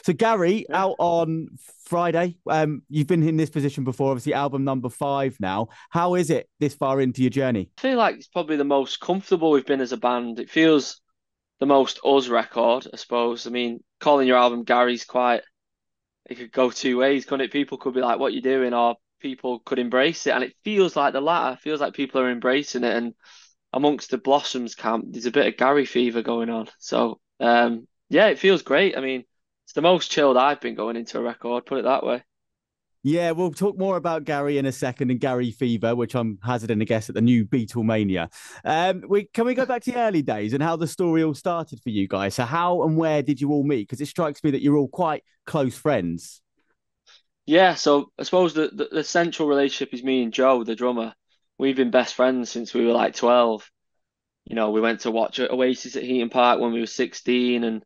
So Gary, Yeah. out on Friday. You've been in this position before, obviously album number 5 now. How is it this far into your journey? I feel like it's probably the most comfortable we've been as a band. It feels the most us record, I suppose. I mean, calling your album Gary's quite, it could go two ways, couldn't it? People could be like, what you doing? Or people could embrace it. And it feels like the latter. It feels like people are embracing it. And amongst the Blossoms camp, there's a bit of Gary fever going on. So, yeah, it feels great. I mean, it's the most chilled I've been going into a record, put it that way. Yeah, we'll talk more about Gary in a second and Gary Fever, which I'm hazarding a guess at the new Beatle-Mania. Can we go back to the early days and how the story all started for you guys? So how and where did you all meet? Because it strikes me that you're all quite close friends. Yeah, so I suppose the central relationship is me and Joe, the drummer. We've been best friends since we were like 12. You know, we went to watch Oasis at Heaton Park when we were 16, and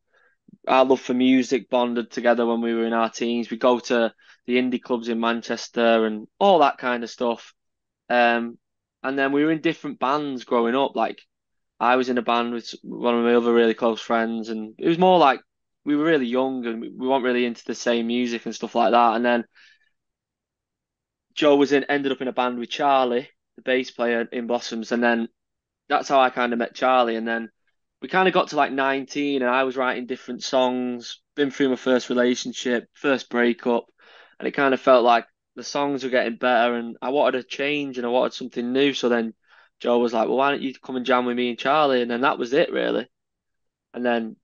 our love for music bonded together when we were in our teens. We go to the indie clubs in Manchester and all that kind of stuff. Um, and then we were in different bands growing up. Like I was in a band with one of my other really close friends, and it was more like we were really young and we weren't really into the same music and stuff like that. And then Joe ended up in a band with Charlie, the bass player in Blossoms, and then that's how I kind of met Charlie. And then we kind of got to like 19, and I was writing different songs, been through my first relationship, first breakup, and it kind of felt like the songs were getting better, and I wanted a change and I wanted something new. So then Joe was like, "Well, why don't you come and jam with me and Charlie?" And then that was it, really. And then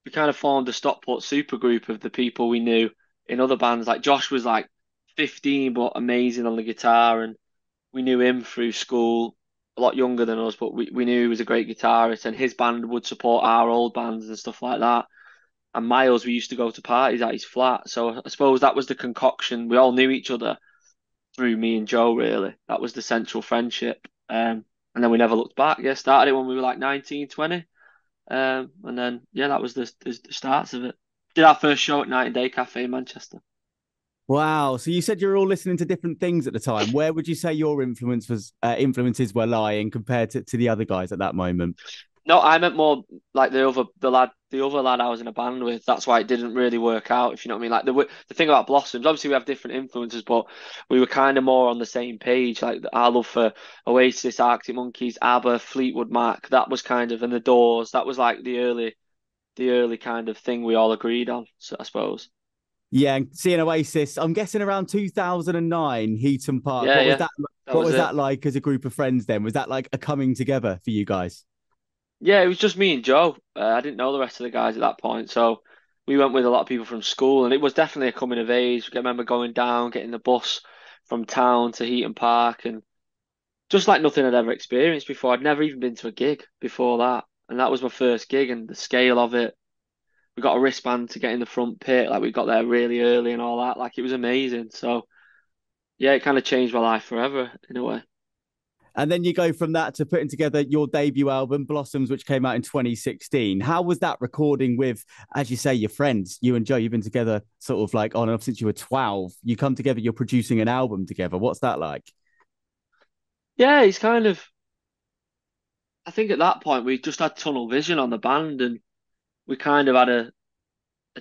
we kind of formed a Stockport supergroup of the people we knew in other bands. Like Josh was like 15, but amazing on the guitar, and we knew him through school, a lot younger than us, but we knew he was a great guitarist, and his band would support our old bands and stuff like that. And Miles, we used to go to parties at his flat. So I suppose that was the concoction. We all knew each other through me and Joe, really. That was the central friendship. And then we never looked back. Yeah, started it when we were like 19, 20. And then, yeah, that was the starts of it. Did our first show at Night and Day Cafe in Manchester. Wow. So you said you were all listening to different things at the time. Where would you say your influences were lying compared to the other guys at that moment? No, I meant more like the other lad I was in a band with. That's why it didn't really work out, if you know what I mean. Like the thing about Blossoms, obviously we have different influences, but we were kind of more on the same page. Like our love for Oasis, Arctic Monkeys, ABBA, Fleetwood Mac, that was kind of, and the Doors. That was like the early kind of thing we all agreed on. So I suppose. Yeah, and seeing Oasis, I'm guessing around 2009, Heaton Park. Yeah, What was yeah, that? that What was was it. that like as a group of friends then? Was that like a coming together for you guys? Yeah, it was just me and Joe. I didn't know the rest of the guys at that point, so we went with a lot of people from school, and it was definitely a coming of age. I remember going down, getting the bus from town to Heaton Park, and just like nothing I'd ever experienced before. I'd never even been to a gig before that, and that was my first gig, and the scale of it. We got a wristband to get in the front pit, like we got there really early and all that. Like it was amazing. So yeah, it kind of changed my life forever in a way. And then you go from that to putting together your debut album, Blossoms, which came out in 2016. How was that recording with, as you say, your friends? You and Joe, you've been together sort of like on and off since you were 12. You come together, you're producing an album together. What's that like? Yeah, it's kind of. I think at that point we just had tunnel vision on the band, and we kind of had a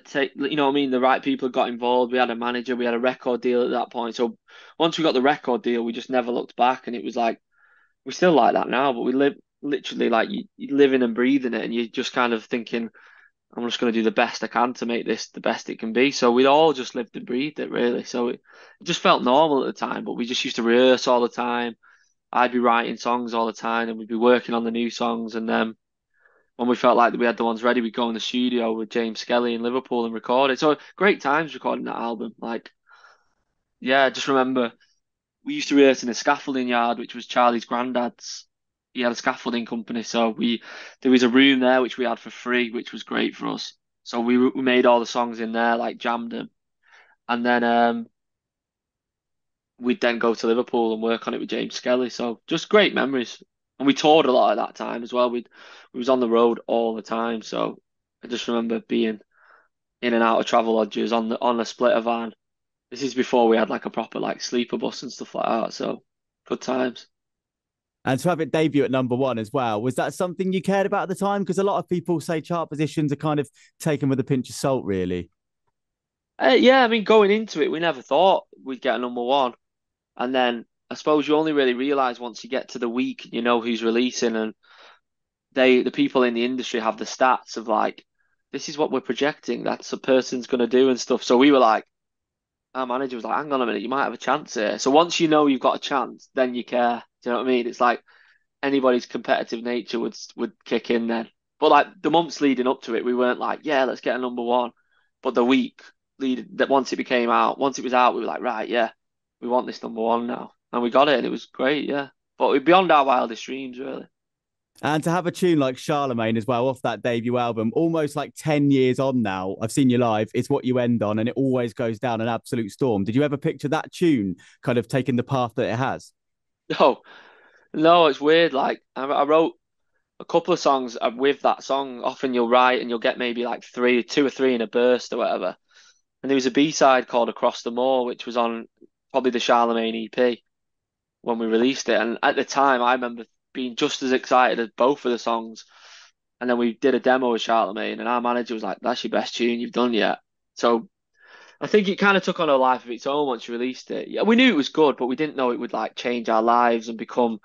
take, you know what I mean? The right people got involved. We had a manager, we had a record deal at that point. So once we got the record deal, we just never looked back, and it was like we still like that now, but we live literally like you living and breathing it, and you're just kind of thinking, I'm just going to do the best I can to make this the best it can be. So we all just lived and breathed it really. So it just felt normal at the time, but we just used to rehearse all the time. I'd be writing songs all the time, and we'd be working on the new songs, and then when we felt like we had the ones ready, we'd go in the studio with James Skelly in Liverpool and record it. So great times recording that album. Like, yeah, I just remember we used to rehearse in a scaffolding yard, which was Charlie's granddad's. He had a scaffolding company, so we there was a room there which we had for free, which was great for us. So we made all the songs in there, like jammed them, and then we'd then go to Liverpool and work on it with James Skelly. So just great memories. And we toured a lot at that time as well. We was on the road all the time. So I just remember being in and out of travel lodges on a splitter van. This is before we had like a proper like sleeper bus and stuff like that. So good times. And to have it debut at number one as well, was that something you cared about at the time? Because a lot of people say chart positions are kind of taken with a pinch of salt, really. Yeah, I mean, going into it, we never thought we'd get a number one. And then I suppose you only really realize once you get to the week, you know who's releasing, and the people in the industry have the stats of like, this is what we're projecting. That's a person's going to do and stuff. So we were like, our manager was like, hang on a minute, you might have a chance here. So once you know you've got a chance, then you care. Do you know what I mean? It's like anybody's competitive nature would kick in then. But like the months leading up to it, we weren't like, yeah, let's get a number one. But the week lead that once it was out, we were like, right, yeah, we want this number one now, and we got it, and it was great, yeah. But we're beyond our wildest dreams, really. And to have a tune like Charlemagne as well off that debut album, almost like 10 years on now, I've seen you live, it's what you end on, and it always goes down an absolute storm. Did you ever picture that tune kind of taking the path that it has? No, no, it's weird. Like I wrote a couple of songs with that song. Often you'll write and you'll get maybe like two or three in a burst or whatever. And there was a B-side called Across the Moor, which was on probably the Charlemagne EP when we released it. And at the time, I remember being just as excited as both of the songs. And then we did a demo with Charlemagne, and our manager was like, "That's your best tune you've done yet." So I think it kind of took on a life of its own once you released it. Yeah, we knew it was good, but we didn't know it would like change our lives and become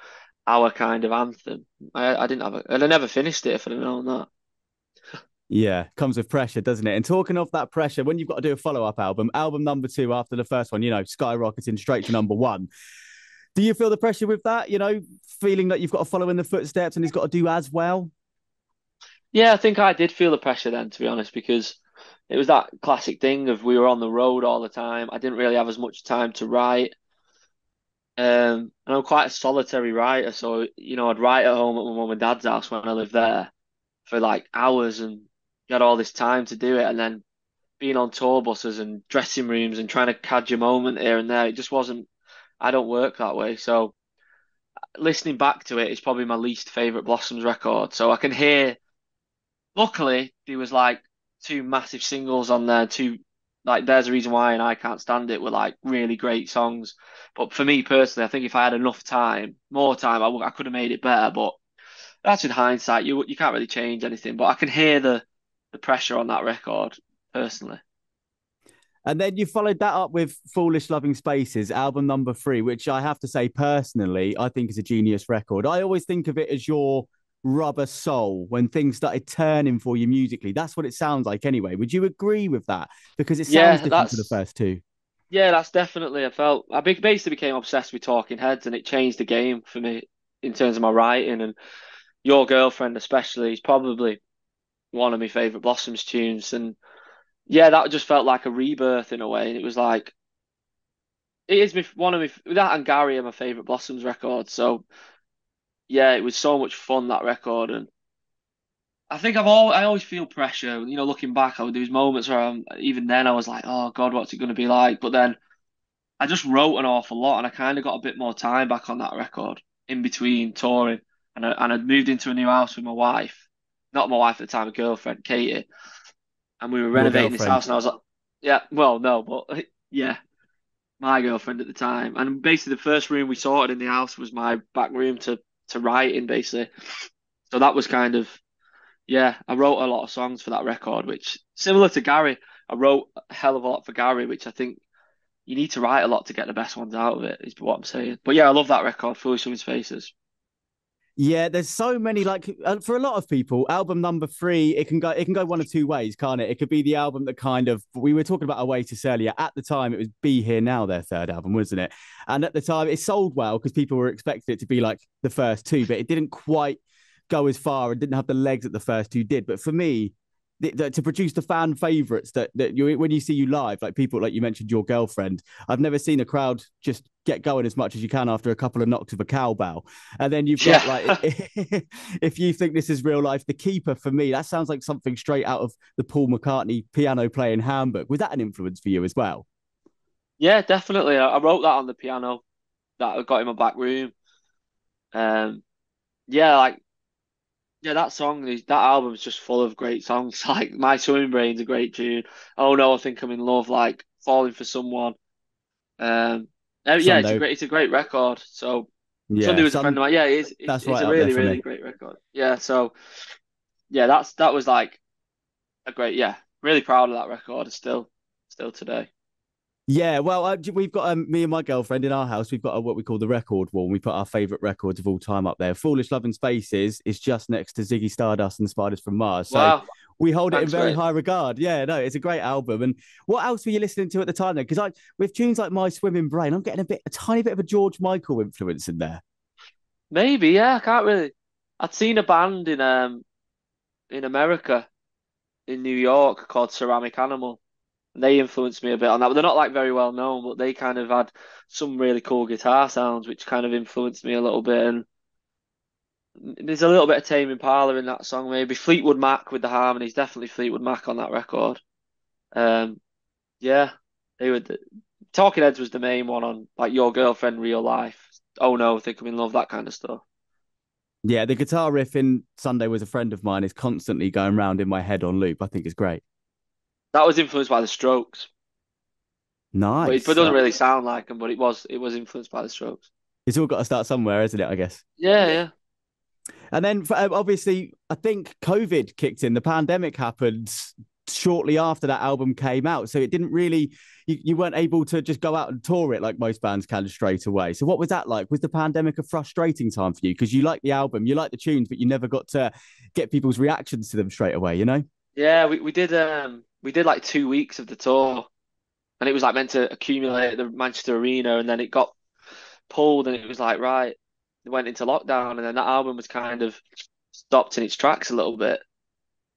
our kind of anthem. I didn't have and I never finished it if I'd have known that. Yeah, comes with pressure, doesn't it? And talking of that pressure, when you've got to do a follow-up album, album number two after the first one, skyrocketing straight to number one. Do you feel the pressure with that? Feeling that you've got to follow in the footsteps and he's got to do as well? Yeah, I think I did feel the pressure then, to be honest, because it was that classic thing of we were on the road all the time. I didn't really have as much time to write. And I'm quite a solitary writer, so I'd write at home at my mum and dad's house when I lived there for like hours, and you had all this time to do it, and then being on tour buses and dressing rooms and trying to catch a moment here and there, it just wasn't. I don't work that way, so listening back to it is probably my least favorite Blossoms record. So I can hear. Luckily, there was like two massive singles on there, two like There's a Reason Why and I Can't Stand It were like really great songs. But for me personally, I think if I had enough time, more time, I could have made it better. But that's in hindsight. You can't really change anything. But I can hear the pressure on that record personally. And then you followed that up with Foolish Loving Spaces, album number three, which I have to say personally, I think is a genius record. I always think of it as your rubber soul when things started turning for you musically. That's what it sounds like anyway. Would you agree with that? Because it sounds Yeah, different to the first two. that's definitely. Basically became obsessed with Talking Heads, and it changed the game for me in terms of my writing. And Your Girlfriend, especially, is probably one of my favorite Blossoms tunes. And yeah, that just felt like a rebirth in a way. And it was like it is one of my that and Gary are my favorite Blossoms records. So yeah, it was so much fun that record. And I think I always feel pressure. Looking back, there was moments where even then I was like, oh God, what's it going to be like? But then I just wrote an awful lot, and I kind of got a bit more time back on that record in between touring, and I'd moved into a new house with my wife, not my wife at the time, a girlfriend, Katie, and we were Your renovating this house, girlfriend. and I was like, yeah, well, no, but yeah, my girlfriend at the time, and basically the first room we sorted in the house was my back room to write in, basically. So that was kind of yeah, I wrote a lot of songs for that record, which similar to Gary, I wrote a hell of a lot for Gary, which I think you need to write a lot to get the best ones out of it, is what I'm saying. But yeah, I love that record, Foolish Women's Faces. Yeah, there's so many like for a lot of people, album number three, it can go one of two ways, can't it? It could be the album that kind of we were talking about Oasis earlier. At the time, it was Be Here Now, their third album, wasn't it? And at the time, it sold well because people were expecting it to be like the first two, but it didn't quite go as far and didn't have the legs that the first two did. But for me, to produce the fan favorites that you when you see you live, like people like you mentioned, Your Girlfriend. I've never seen a crowd just get going as much as you can after a couple of knocks of a cowbell. And then you've got like, Yeah. if you think this is real life, The Keeper for me, that sounds like something straight out of the Paul McCartney piano playing handbook. Was that an influence for you as well? Yeah, definitely. I wrote that on the piano that I got in my back room. Um, yeah, like yeah, that album is just full of great songs. Like My Swimming Brain's a great tune. Oh no, I think I'm in love. Like Falling for Someone. Um, yeah, Sunday, it's a great record. So Sunday yeah, was a friend of mine. Yeah, that's it's right a up there really for really me. great record. Yeah, so that was like a great, yeah, really proud of that record. I still still today. Yeah, well, we've got me and my girlfriend in our house. We've got what we call the record wall. And we put our favorite records of all time up there. Foolish Love and Spaces is just next to Ziggy Stardust and Spiders from Mars. So Wow, we hold it in thanks, very mate. high regard. Yeah, no, it's a great album. And what else were you listening to at the time then? Because I, with tunes like My Swimming Brain, I'm getting a tiny bit of a George Michael influence in there. Maybe, yeah, I can't really. I'd seen a band in America, in New York, called Ceramic Animal. And they influenced me a bit on that. But they're not like very well known, but they kind of had some really cool guitar sounds, which kind of influenced me a little bit. And there's a little bit of Tame Impala in that song, maybe. Fleetwood Mac with the harmonies, definitely Fleetwood Mac on that record. Um, yeah, they were. Talking Heads was the main one on like Your Girlfriend, Real Life. Oh no, Think I'm in Love, that kind of stuff. Yeah, the guitar riff in Sunday Was a Friend of Mine is constantly going round in my head on loop. I think it's great. That was influenced by the Strokes, but it Nice. doesn't really sound like them. But it was influenced by the Strokes. It's all got to start somewhere, isn't it? I guess. Yeah, yeah, And then obviously, I think COVID kicked in. The pandemic happened shortly after that album came out. So it didn't really, you weren't able to just go out and tour it like most bands can straight away. So what was that like? Was the pandemic a frustrating time for you? Because you like the album, you like the tunes, but you never got to get people's reactions to them straight away, you know? yeah. We did like 2 weeks of the tour, and it was like meant to accumulate at the Manchester Arena, and then it got pulled, and it was like right, it went into lockdown, and then that album was kind of stopped in its tracks a little bit.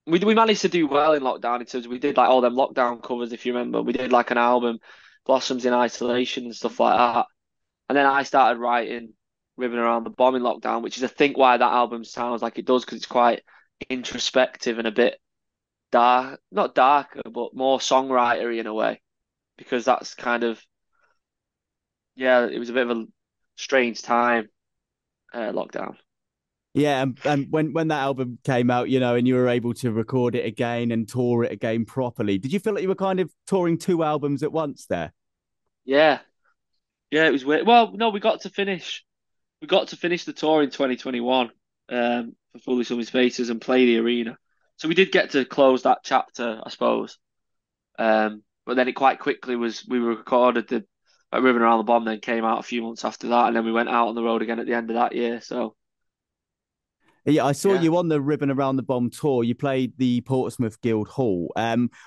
We managed to do well in lockdown in terms of we did like all them lockdown covers, if you remember. We did like an album, Blossoms in Isolation and stuff like that. And then I started writing Ribbon Around the Bomb in lockdown, which is I think why that album sounds like it does because it's quite introspective and a bit dark, not darker, but more songwritery in a way. Because that's kind of yeah, it was a bit of a strange time, lockdown. Yeah, and when that album came out, you know, and you were able to record it again and tour it again properly, did you feel like you were kind of touring two albums at once there? Yeah, yeah, it was weird. Well, no, we got to finish the tour in 2021 for Fully Summer Spaces and play the arena. So we did get to close that chapter, I suppose. But then it quite quickly was we recorded the Ribbon Around the Bomb, then came out a few months after that, and then we went out on the road again at the end of that year. So Yeah, I saw yeah, you on the Ribbon Around the Bomb tour. You played the Portsmouth Guild Hall.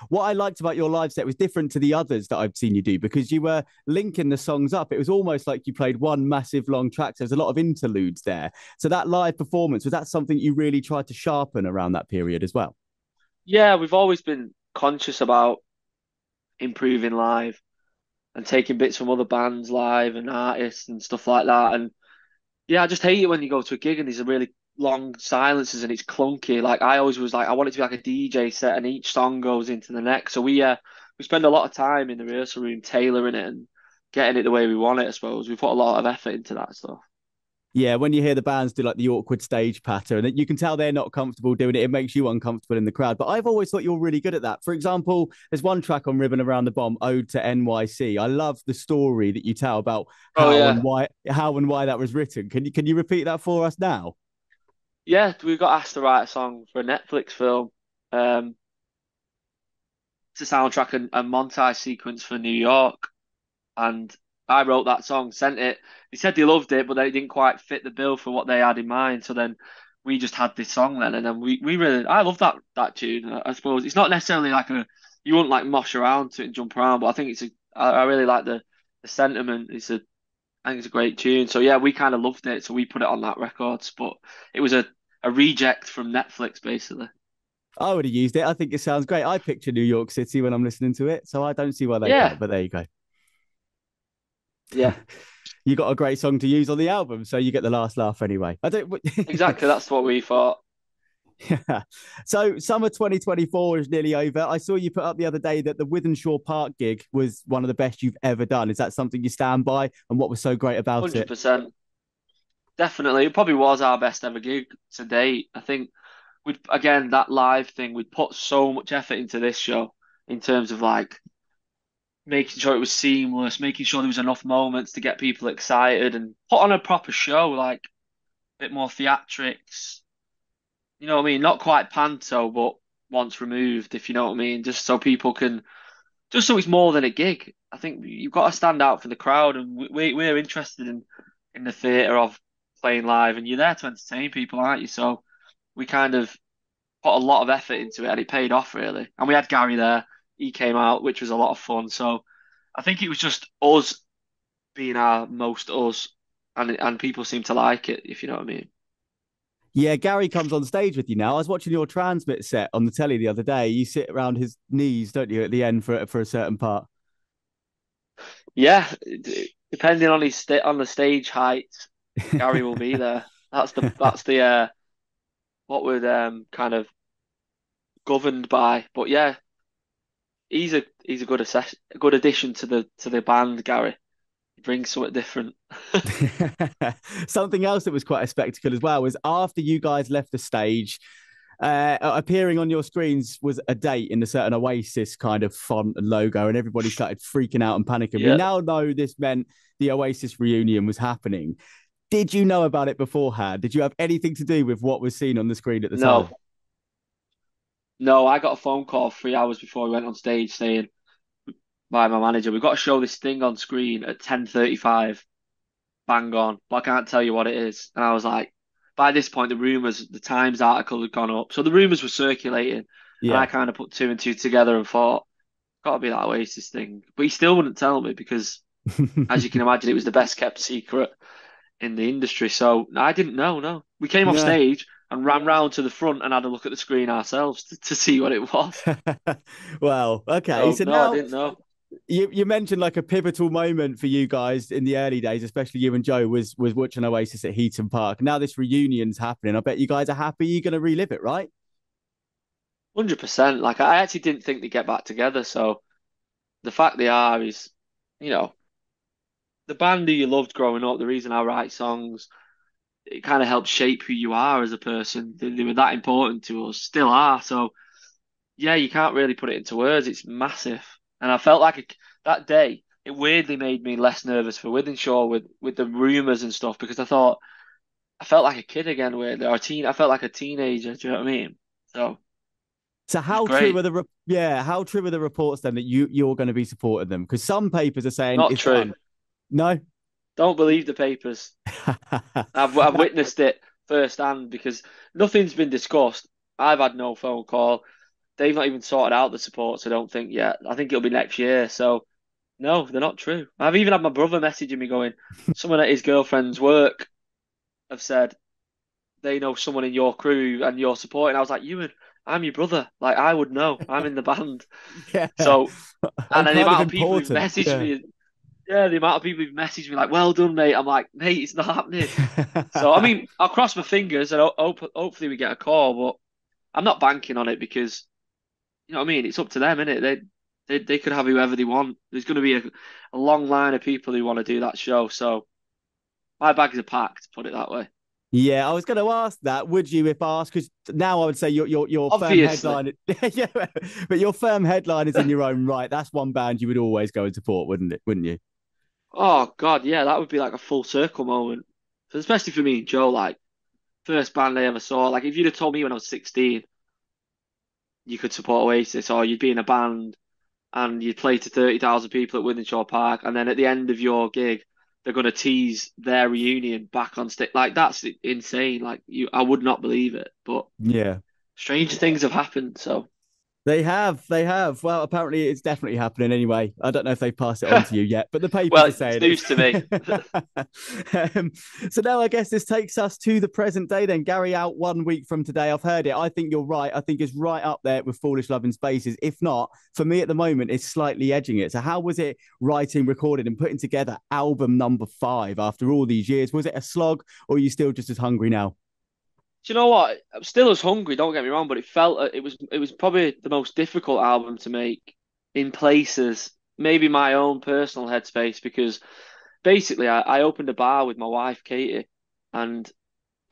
What I liked about your live set was different to the others that I've seen you do because you were linking the songs up. It was almost like you played one massive long track. So there's a lot of interludes there. So that live performance, was that something you really tried to sharpen around that period as well? yeah, we've always been conscious about improving live and taking bits from other bands live and artists and stuff like that. And yeah, I just hate it when you go to a gig and there's a really long silences and it's clunky. Like I always was like, I want it to be like a DJ set and each song goes into the next. So we spend a lot of time in the rehearsal room tailoring it and getting it the way we want it, I suppose. We put a lot of effort into that stuff. Yeah, when you hear the bands do like the awkward stage pattern, you can tell they're not comfortable doing it. It makes you uncomfortable in the crowd. But I've always thought you're really good at that. For example, there's one track on Ribbon Around the Bomb, Ode to NYC. I love the story that you tell about Oh yeah. how and why that was written. Can you repeat that for us now? Yeah, we got asked to write a song for a Netflix film. Um, it's a soundtrack and montage sequence for New York. And I wrote that song, sent it. They said they loved it, but then it didn't quite fit the bill for what they had in mind. So then we just had this song then, and then we really I love that tune. I suppose it's not necessarily like a you wouldn't like mosh around to it and jump around, but I think I really like the sentiment. I think it's a great tune. So yeah, we kind of loved it, so we put it on that records. But it was a reject from Netflix basically. I would have used it. I think it sounds great. I picture New York City when I'm listening to it, so I don't see why they Yeah, can't. But there you go. yeah, You got a great song to use on the album, so you get the last laugh anyway. I don't. exactly. That's what we thought. Yeah. So summer 2024 is nearly over. I saw you put up the other day that the Withenshaw Park gig was one of the best you've ever done. Is that something you stand by? And what was so great about it? 100%. Definitely. It probably was our best ever gig to date. I think we'd again that live thing, we'd put so much effort into this show in terms of like making sure it was seamless, making sure there was enough moments to get people excited and put on a proper show, like a bit more theatrics. You know what I mean? Not quite panto, but once removed, if you know what I mean, just so people can just so it's more than a gig. I think you've got to stand out for the crowd, and we're interested in the theatre of playing live, and you're there to entertain people, aren't you? So we kind of put a lot of effort into it, and it paid off really. And we had Gary there; he came out, which was a lot of fun. So I think it was just us being our most us, and people seem to like it, if you know what I mean. Yeah, Gary comes on stage with you now. I was watching your transmit set on the telly the other day. You sit around his knees, don't you, at the end for a certain part? Yeah, depending on on the stage height, Gary will be there. That's the what we're kind of governed by. But yeah, he's a a good addition to the band, Gary. He brings something different. Something else that was quite a spectacle as well was after you guys left the stage, appearing on your screens was a date in a certain Oasis kind of font and logo, and everybody started freaking out and panicking. We Yeah. now know this meant the Oasis reunion was happening. Did you know about it beforehand? Did you have anything to do with what was seen on the screen at the time? No, no, I got a phone call 3 hours before we went on stage saying by my manager, we've got to show this thing on screen at 10:35, bang on, but I can't tell you what it is. And I was like, by this point, the Times article had gone up. So the rumors were circulating, and I Yeah. kind of put two and two together and thought, got to be that Oasis thing. But he still wouldn't tell me because, as you can imagine, it was the best kept secret in the industry. So I didn't know, no. We came off No. stage and ran round to the front and had a look at the screen ourselves to see what it was. Well, okay. So So no, I now didn't know. you mentioned like a pivotal moment for you guys in the early days, especially you and Joe, was watching Oasis at Heaton Park. Now this reunion's happening. I bet you guys are happy you're going to relive it, right? 100%. Like I actually didn't think they'd get back together. So the fact they are is, you know, the band who you loved growing up, the reason I write songs, it kind of helps shape who you are as a person. They were that important to us, still are. So yeah, you can't really put it into words. It's massive. And I felt like that day, it weirdly made me less nervous for Wythenshawe with the rumours and stuff because I felt like a kid again, weirdly, or a teen. I felt like a teenager. Do you know what I mean? So So it was how true are great. how true are the reports then that you're going to be supporting them? Because some papers are saying Not it's true. done. No. Don't believe the papers. I've witnessed it firsthand because nothing's been discussed. I've had no phone call. They've not even sorted out the supports, I don't think yet. I think it'll be next year. So no, they're not true. I've even had my brother messaging me going, someone at his girlfriend's work have said they know someone in your crew and you're supporting. I was like, Ewan, I'm your brother. Like I would know. I'm in the band. Yeah. So I'm and then the kind of amount of people who've important. messaged Yeah. me, yeah, the amount of people who've messaged me like, well done, mate. I'm like, mate, it's not happening. So I mean, I'll cross my fingers and hopefully we get a call, but I'm not banking on it because you know what I mean. It's up to them, isn't it? They could have whoever they want. There's going to be a long line of people who want to do that show. So my bags are packed. Put it that way. Yeah, I was going to ask that. Would you, if asked? Because now I would say your firm Obviously. headline, yeah, but your firm headline is in your own right. That's one band you would always go and support, wouldn't it? Wouldn't you? Oh God, yeah, that would be like a full circle moment, especially for me and Joe. Like first band I ever saw. Like if you'd have told me when I was 16 you could support Oasis, or you'd be in a band and you'd play to 30,000 people at Wythenshawe Park, and then at the end of your gig, they're going to tease their reunion back on stage. Like that's insane. I would not believe it. But Yeah. strange things have happened. So, They have. They have. Well, apparently it's definitely happening anyway. I don't know if they've passed it on to you yet, but the papers well, are it's saying news to me. it. So now I guess this takes us to the present day then. Gary out 1 week from today. I've heard it. I think you're right. I think it's right up there with Foolish Love in Spaces. If not, for me at the moment, it's slightly edging it. So how was it writing, recording, and putting together album number 5 after all these years? Was it a slog or are you still just as hungry now? Do you know what? I'm still as hungry. Don't get me wrong, but it was probably the most difficult album to make in places. Maybe my own personal headspace because basically I opened a bar with my wife Katie, and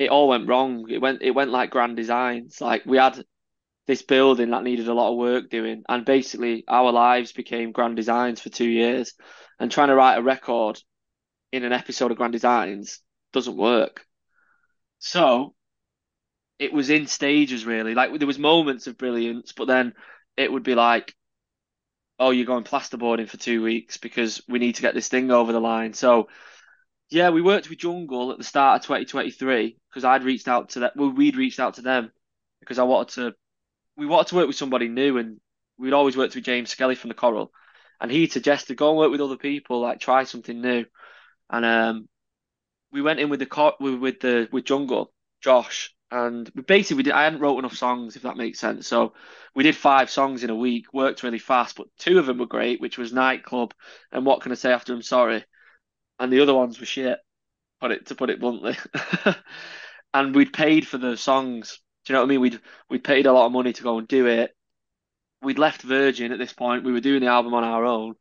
it all went wrong. It went like Grand Designs. Like we had this building that needed a lot of work doing, and basically our lives became Grand Designs for 2 years. And trying to write a record in an episode of Grand Designs doesn't work. So it was in stages really. Like there was moments of brilliance, but then it would be like, oh, you're going plasterboarding for 2 weeks because we need to get this thing over the line. So yeah, we worked with Jungle at the start of 2023 because I'd reached out to that. Well, we'd reached out to them because I wanted to. We wanted to work with somebody new, and we'd always worked with James Skelly from the Coral, and he suggested go and work with other people, like try something new. And we went in with with Jungle, Josh, and we basically I hadn't wrote enough songs, if that makes sense. So we did 5 songs in a week, worked really fast, but 2 of them were great, which was Nightclub and What Can I Say After I'm Sorry, and the other ones were shit. Put it bluntly. And we'd paid for the songs. Do you know what I mean? We'd paid a lot of money to go and do it. We'd left Virgin at this point. We were doing the album on our own,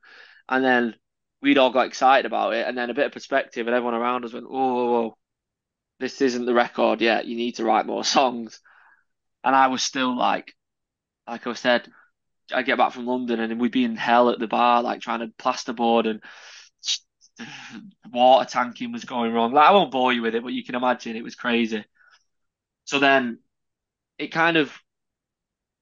and then we'd all got excited about it. And then a bit of perspective, and everyone around us went, "Oh, whoa, whoa, this isn't the record yet. You need to write more songs." And I was still like I said, I get back from London, and we'd be in hell at the bar, like trying to plasterboard, and water tanking was going wrong. Like I won't bore you with it, but you can imagine it was crazy. So then it kind of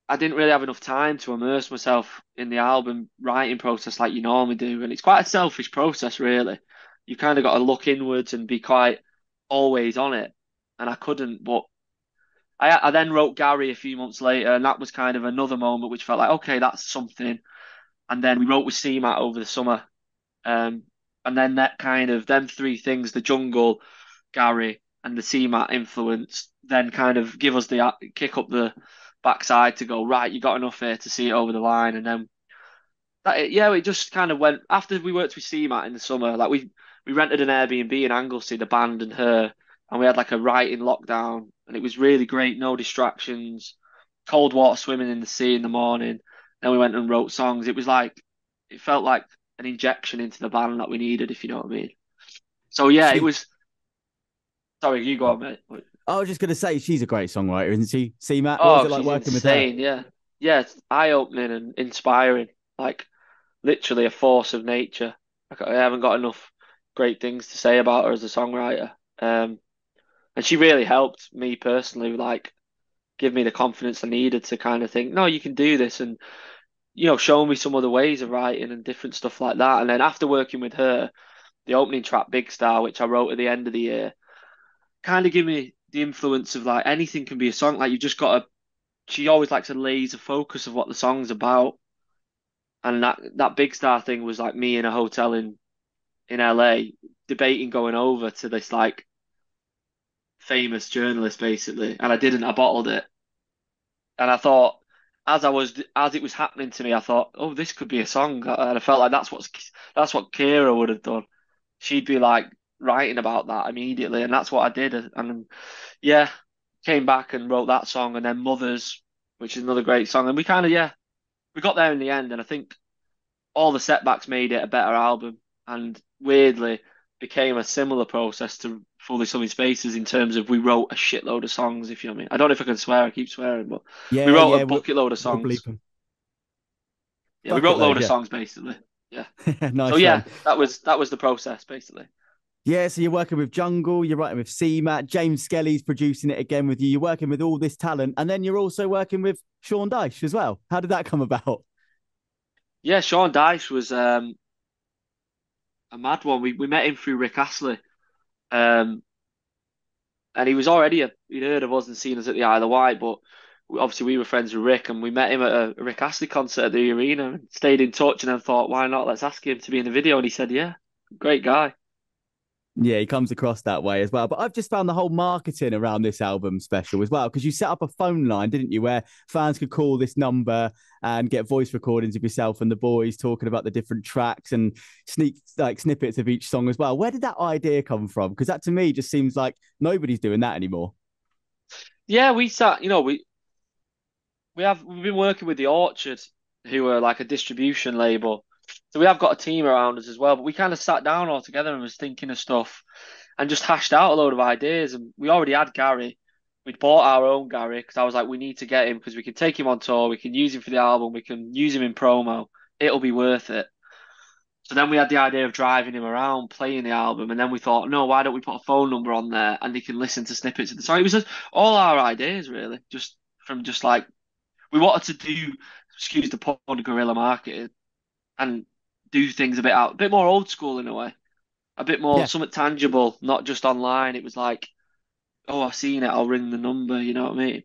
I didn't really have enough time to immerse myself in the album writing process like you normally do. And it's quite a selfish process, really. You kind of got to look inwards and be quite always on it. And I couldn't, but I then wrote Gary a few months later, and that was kind of another moment which felt like, okay, that's something. And then we wrote with CMAT over the summer. Um, and then that kind of, them 3 things, the jungle, Gary, and the CMAT influence, then kind of give us the kick up the backside to go, right, you got enough here to see it over the line. And then yeah, it just kind of went after we worked with CMAT in the summer. Like we rented an Airbnb in Anglesey, the band and her, and we had like a writing lockdown, and it was really great. No distractions, cold water swimming in the sea in the morning. Then we went and wrote songs. It was like it felt like an injection into the band that we needed, if you know what I mean. So yeah, it She, was. Sorry, you go on, mate. I was just going to say she's a great songwriter, isn't she? See, Matt, what was Oh, it like she's working with her? insane. Yeah, yeah, it's eye-opening and inspiring. Like literally a force of nature. I haven't got enough great things to say about her as a songwriter. And she really helped me personally, like give me the confidence I needed to kind of think, no, you can do this, and show me some other ways of writing and different stuff like that. And then after working with her, the opening track, Big Star, which I wrote at the end of the year, kind of give me the influence of like anything can be a song. Like you just got to. She always likes a laser focus of what the song's about, and that Big Star thing was like me in a hotel in LA debating going over to this like famous journalist basically, and I didn't. I bottled it, and I thought as it was happening to me, I thought, oh, this could be a song, and I felt like that's what Kira would have done. She'd be like writing about that immediately, and that's what I did. And yeah, came back and wrote that song, and then Mothers, which is another great song, and we kind of we got there in the end, and I think all the setbacks made it a better album, and weirdly became a similar process to Fully Sunny Spaces in terms of we wrote a shitload of songs, if you know what I mean. I don't know if I can swear, I keep swearing, but we Yeah, wrote a yeah, bucket load of we'll songs. bleep them. Yeah, we Bucket wrote a load load, of yeah. songs basically. Yeah. So Nice yeah, one. that was the process basically. Yeah, so you're working with Jungle, you're writing with CMAT, James Skelly's producing it again with you. You're working with all this talent, and then you're also working with Sean Dyche as well. How did that come about? Yeah, Sean Dyche was a mad one. We met him through Rick Astley. Um and he was already he'd heard of us and seen us at the Isle of Wight, but obviously we were friends with Rick, and we met him at a Rick Astley concert at the arena and stayed in touch, and then thought, why not? Let's ask him to be in the video, and he said, yeah, great guy. Yeah, he comes across that way as well. But I've just found the whole marketing around this album special as well, because you set up a phone line, didn't you, where fans could call this number and get voice recordings of yourself and the boys talking about the different tracks and sneak like snippets of each song as well. Where did that idea come from? Because that to me just seems like nobody's doing that anymore. Yeah, we sat, we've been working with the Orchard, who are like a distribution label. So we have got a team around us as well, but we kind of sat down all together and was thinking of stuff and just hashed out a load of ideas. And we already had Gary. We'd bought our own Gary because I was like, we need to get him because we can take him on tour, we can use him for the album, we can use him in promo. It'll be worth it. So then we had the idea of driving him around, playing the album, and then we thought, no, why don't we put a phone number on there and they can listen to snippets of the song? It was just all our ideas really, just from just like we wanted to do, excuse the pun, guerrilla marketing. and do things a bit more old school in a way, a bit more Yeah. something tangible, not just online. It was like, oh, I've seen it, I'll ring the number. You know what I mean?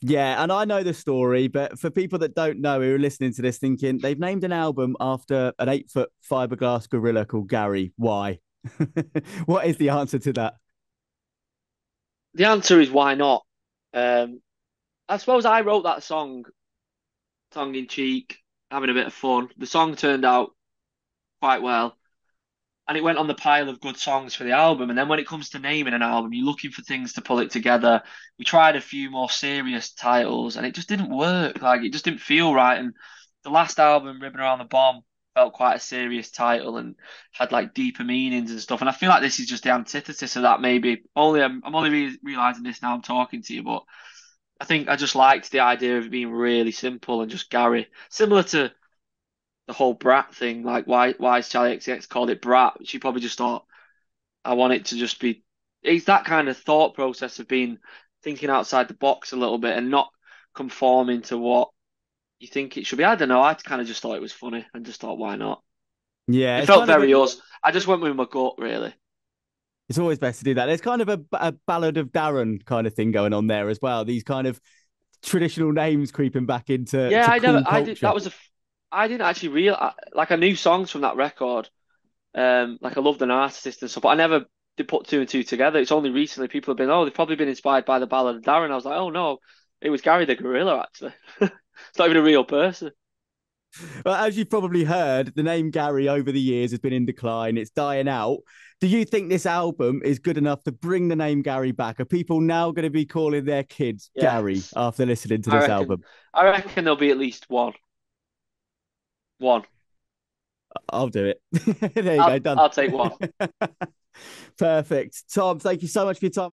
Yeah, and I know the story, but for people that don't know who are listening to this thinking they've named an album after an 8 foot fiberglass gorilla called Gary, why? What is the answer to that? The answer is why not? Um, I suppose I wrote that song tongue in cheek, having a bit of fun. The song turned out quite well, and it went on the pile of good songs for the album. And then when it comes to naming an album, you're looking for things to pull it together. We tried a few more serious titles, and it just didn't work. Like it just didn't feel right. And the last album, Ribbon Around the Bomb, felt quite a serious title and had like deeper meanings and stuff. And I feel like this is just the antithesis of that. Maybe only I'm only realizing this now I'm talking to you, but I think I just liked the idea of it being really simple and just Gary, similar to the whole brat thing. Like why is Charlie XCX called it brat? She probably just thought I want it to just be. It's that kind of thought process of being thinking outside the box a little bit and not conforming to what you think it should be. I don't know. I kind of just thought it was funny and just thought why not? Yeah, It it's felt kind of a, very us. I just went with my gut really. it's always best to do that. There's kind of a ballad of Darren kind of thing going on there as well. These kind of traditional names creeping back into Yeah, to I never. cool I did. culture. I didn't actually real like I knew songs from that record. Like I love the narcissist and stuff, but I never did put two and two together. It's only recently people have been, oh, they've probably been inspired by the Ballad of Darren. I was like, oh no, it was Gary the Gorilla actually. It's not even a real person. Well, as you've probably heard, the name Gary over the years has been in decline. It's dying out. Do you think this album is good enough to bring the name Gary back? Are people now going to be calling their kids Gary Yes, after listening to I this reckon. album? I reckon there'll be at least one. One. I'll do it. There you go, done. I'll take one. Perfect. Tom, thank you so much for your time.